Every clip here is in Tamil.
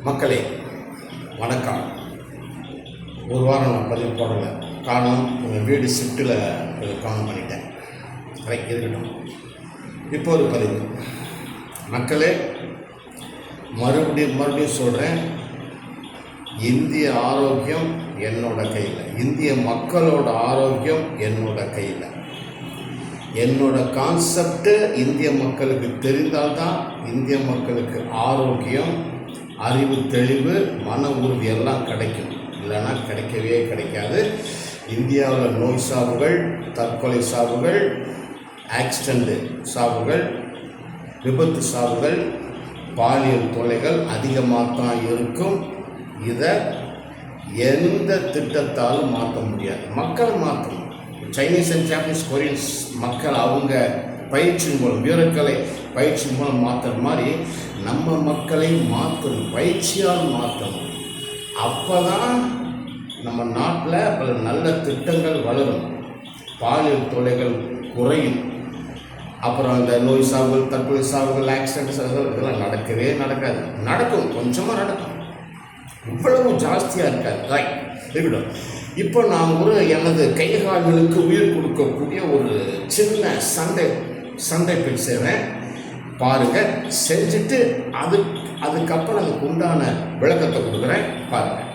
மக்களே வணக்கம். ஒரு வாரம் நான் பதிவு போடலை. காரணம், எங்கள் வீடு ஷிஃப்ட்டில் கவனம் பண்ணிட்டேன். இருக்கட்டும். இப்போ ஒரு பதிவு. மக்களே, மறுபடியும் சொல்கிறேன், இந்திய ஆரோக்கியம் என்னோட கையில், இந்திய மக்களோட ஆரோக்கியம் என்னோட கையில். என்னோட கான்செப்டு இந்திய மக்களுக்கு தெரிந்தால்தான் இந்திய மக்களுக்கு ஆரோக்கியம், அறிவு, தெளிவு, மன உறுதி எல்லாம் கிடைக்கும். இல்லைன்னா கிடைக்கவே கிடைக்காது. இந்தியாவில் நோய் சாவுகள், தற்கொலை சாவுகள், ஆக்சிடென்ட் சாவுகள், விபத்து சாவுகள், பாலியல் தொல்லைகள் அதிகமாக தான் இருக்கும். இதை எந்த திட்டத்தாலும் மாற்ற முடியாது. மக்களை மாற்றணும். சைனீஸ் அண்ட் ஜாப்பனீஸ், கொரியன்ஸ் மக்கள் அவங்க பயிற்சி மூலம், வீரக்கலை பயிற்சி மூலம் மாற்றுற மாதிரி நம்ம மக்களை மாற்றணும், பயிற்சியால் மாற்றணும். அப்போ தான் நம்ம நாட்டில் பல நல்ல திட்டங்கள் வளரும், பாலியல் தொல்லைகள் குறையும். அப்புறம் அந்த நோய் சாவுகள், தற்கொலை சாவுகள், ஆக்சிடென்ட் இதெல்லாம் நடக்கவே நடக்காது. நடக்கும், கொஞ்சமாக நடக்கும், இவ்வளவு ஜாஸ்தியாக இருக்காது. இருக்கட்டும். இப்போ நான் எனது கைகால்களுக்கு உயிர் கொடுக்கக்கூடிய ஒரு சின்ன சண்டை போய் செய்வேன். பாருங்கள், செஞ்சுட்டு அதுக்கப்புறம் அதுக்கு உண்டான விளக்கத்தை கொடுக்குறேன். பாருங்கள்.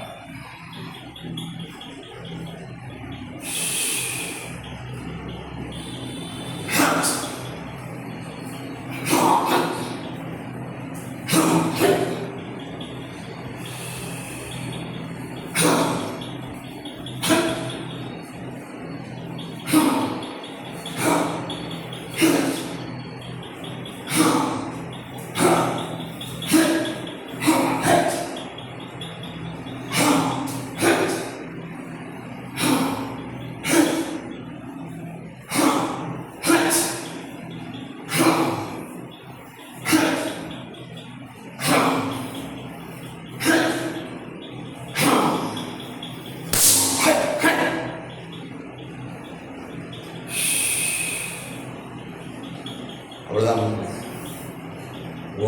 அவ்வளோதான்.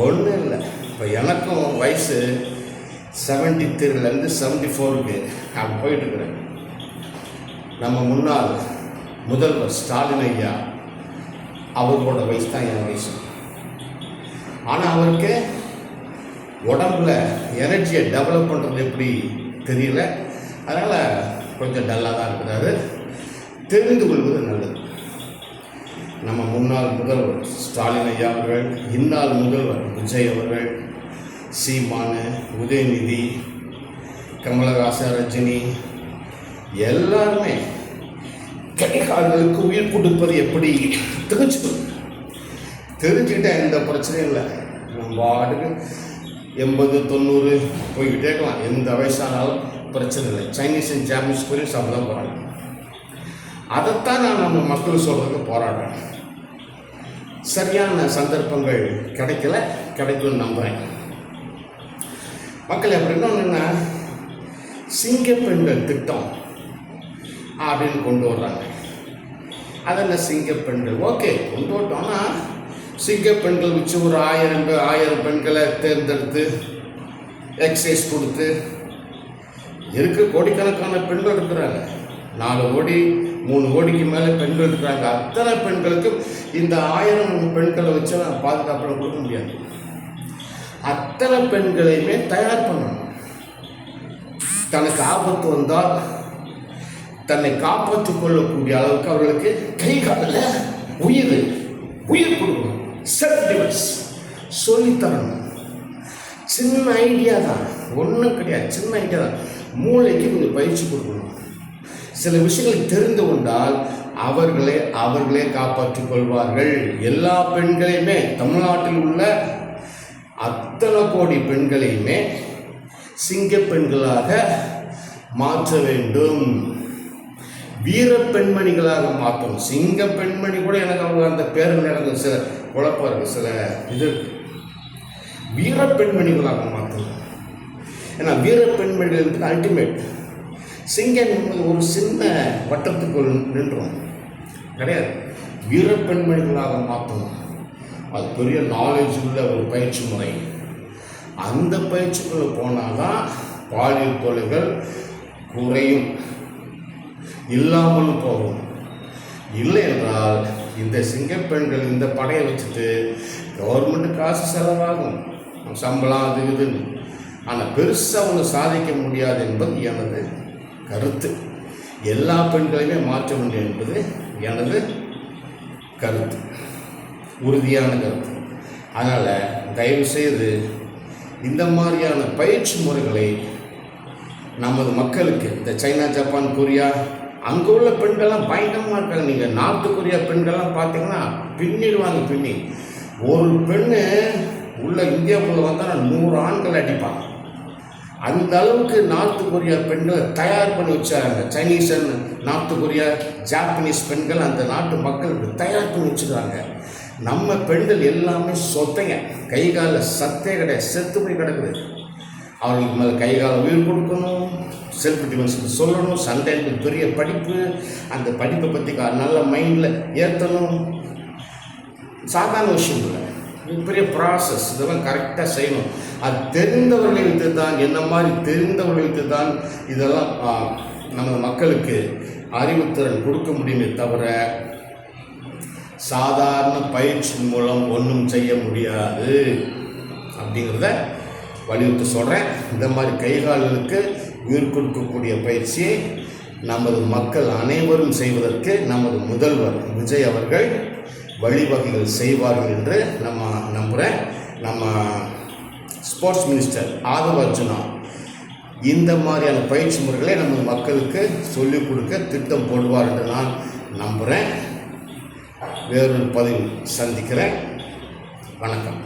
ஒன்றும் இல்லை. இப்போ எனக்கும் வயசு 73லேருந்து 74க்கு அப்படி போயிட்டுருக்குறேன். நம்ம முன்னாள் முதல்வர் ஸ்டாலின் ஐயா, அவரோட வயசு தான் என் வயசு. ஆனால் அவருக்கு உடம்புல எனர்ஜியை டெவலப் பண்ணுறது எப்படி தெரியல. அதனால் கொஞ்சம் டல்லாக தான் இருக்கிறாரு. தெரிந்து கொள்வது நல்லது. நம்ம முன்னாள் முதல்வர் ஸ்டாலின் ஐயா அவர்கள், இந்நாள் முதல்வர் விஜய் அவர்கள், சீமானு, உதயநிதி, கமலஹாசன், ரஜினி எல்லாருமே கைகால்களுக்கு உயிர் கொடுப்பது எப்படி தெரிஞ்சுக்கிட்டா எந்த பிரச்சனையும் இல்லை. நம்ம வாட்டுக்கு 80, 90 போய்கிட்டே இருக்கலாம். எந்த வயசானாலும் பிரச்சனை இல்லை. சைனீஸ் அண்ட் ஜாப்பனீஸ் கொரியன்ஸ் அப்படி தான் போகிறாங்க. அதைத்தான் நான் நம்ம மக்கள் சொல்கிறதுக்கு போராடுறேன். சரியான சந்தர்ப்பங்கள் கிடைக்கும்னு நம்புகிறேன். மக்கள் அப்படின்னா என்ன, சிங்க பெண்கள் திட்டம் அப்படின்னு கொண்டு வர்றாங்க. அதென்ன சிங்க பெண்கள்? ஓகே, கொண்டு வரட்டோம்னா சிங்க பெண்கள் வச்சு ஒரு 1000 பெண்களை தேர்ந்தெடுத்து எக்ஸசைஸ் கொடுத்து கோடிக்கணக்கான பெண்கள் இருக்கிறாங்க. 4 கோடி 3 கோடிக்கு மேலே பெண்கள் இருக்கிறாங்க. அத்தனை பெண்களுக்கும் இந்த 1000 பெண்களை வச்சு நான் பாதுகாப்பு கொடுக்க முடியாது. அத்தனை பெண்களையுமே தயார் பண்ணணும். தனக்கு ஆபத்து வந்தால் தன்னை காப்பாற்றிக் கொள்ளக்கூடிய அளவுக்கு அவர்களுக்கு கை காலில் உயிர் கொடுக்கணும். செல்ஃப் டிஃபென்ஸ் சொல்லித்தரணும். சின்ன ஐடியா தான், ஒன்றும் கிடையாது. சின்ன ஐடியா தான். மூளைக்கு கொஞ்சம் பயிற்சி கொடுக்கணும். சில விஷயங்களை தெரிந்து கொண்டால் அவர்களே காப்பாற்றிக் கொள்வார்கள். எல்லா பெண்களையுமே, தமிழ்நாட்டில் உள்ள அத்தனை கோடி பெண்களையுமே சிங்க பெண்களாக மாற்ற வேண்டும். வீர பெண்மணிகளாக மாற்றணும். சிங்க பெண்மணி கூட எனக்கு அவங்க அந்த பேரில் எனக்கு சில குழப்பம் இருக்குது, சில இது வீர பெண்மணிகளாக மாற்றணும். ஏன்னா வீர பெண்மணிகள் என்பது அல்டிமேட். சிங்கம் என்பது ஒரு சின்ன வட்டத்துக்குள் நின்றோம் கிடையாது. வீர பெண்மணிகளாக மாற்றணும். அது பெரிய நாலேஜ் உள்ள ஒரு பயிற்சி முறை. அந்த பயிற்சிக்குள்ளே போனால் தான் பாலியல் தொல்லைகள் குறையும், இல்லாமலும் போகும். இல்லை என்றால் இந்த சிங்கப்பெண்கள் இந்த படையை வச்சுட்டு கவர்மெண்ட் காசு செலவாகும், சம்பளம் அது இதுன்னு, ஆனால் பெருசாக ஒன்று சாதிக்க முடியாது என்பது எனது கருத்து. எல்லா பெண்களையுமே மாற்ற முடியும் என்பது எனது கருத்து, உறுதியான கருத்து. அதனால் தயவுசெய்து இந்த மாதிரியான பயிற்சி முறைகளை நமது மக்களுக்கு, இந்த சைனா, ஜப்பான், கொரியா அங்கே உள்ள பெண்கள்லாம் பயங்கரமாக இருக்காங்க. நீங்கள் நார்த்து கொரியா பெண்கள்லாம் பார்த்தீங்கன்னா பின்னிடுவாங்க. பின்னி ஒரு பெண்ணு உள்ள இந்தியாவுக்குள்ளே வந்தால் 100 ஆண்கள் அடிப்பாங்க. அந்த அளவுக்கு நார்த்து கொரியா பெண்களை தயார் பண்ணி வச்சாங்க. Chinese and north Korea, Japanese பெண்கள் அந்த நாட்டு மக்களுக்கு தயார் பண்ணி வச்சுக்கிறாங்க. நம்ம பெண்கள் எல்லாமே சொத்தைங்க, கை காலில் சத்தே கிடையாது, செத்து போய் கிடக்குது. அவங்களுக்கு மேலே கை கால உயிர் கொடுக்கணும், செல்ஃப் டிஃபென்ஸுக்கு சொல்லணும், சண்டைக்கு பெரிய படிப்பு, அந்த படிப்பை பற்றி நல்ல மைண்டில் ஏற்றணும். சாதாரண விஷயம் இல்லை, பெரிய ப்ராசஸ். இதெல்லாம் கரெக்டாக செய்யணும். அது தெரிந்தவர்களை வைத்து தான், என்ன மாதிரி தெரிந்தவர்களை வைத்து தான் இதெல்லாம் நம்ம மக்களுக்கு அறிவுத்திறன் கொடுக்க முடியுமே தவிர சாதாரண பயிற்சி மூலம் ஒன்றும் செய்ய முடியாது அப்படிங்கிறத வலியுறுத்தி சொல்கிறேன். இந்த மாதிரி கைகால்களுக்கு உயிர் கொடுக்கக்கூடிய பயிற்சியை நமது மக்கள் அனைவரும் செய்வதற்கு நமது முதல்வர் விஜய் அவர்கள் வழிவகைகள் செய்வார்கள் என்று நம்ம நம்புகிறேன். நம்ம ஸ்போர்ட்ஸ் மினிஸ்டர் ஆதவ் அர்ஜுனா இந்த மாதிரியான பயிற்சி முறைகளை நமது மக்களுக்கு சொல்லிக் கொடுக்க திட்டம் போடுவார் என்று நான் நம்புகிறேன். வேறொரு பதிவில் சந்திக்கிறேன். வணக்கம்.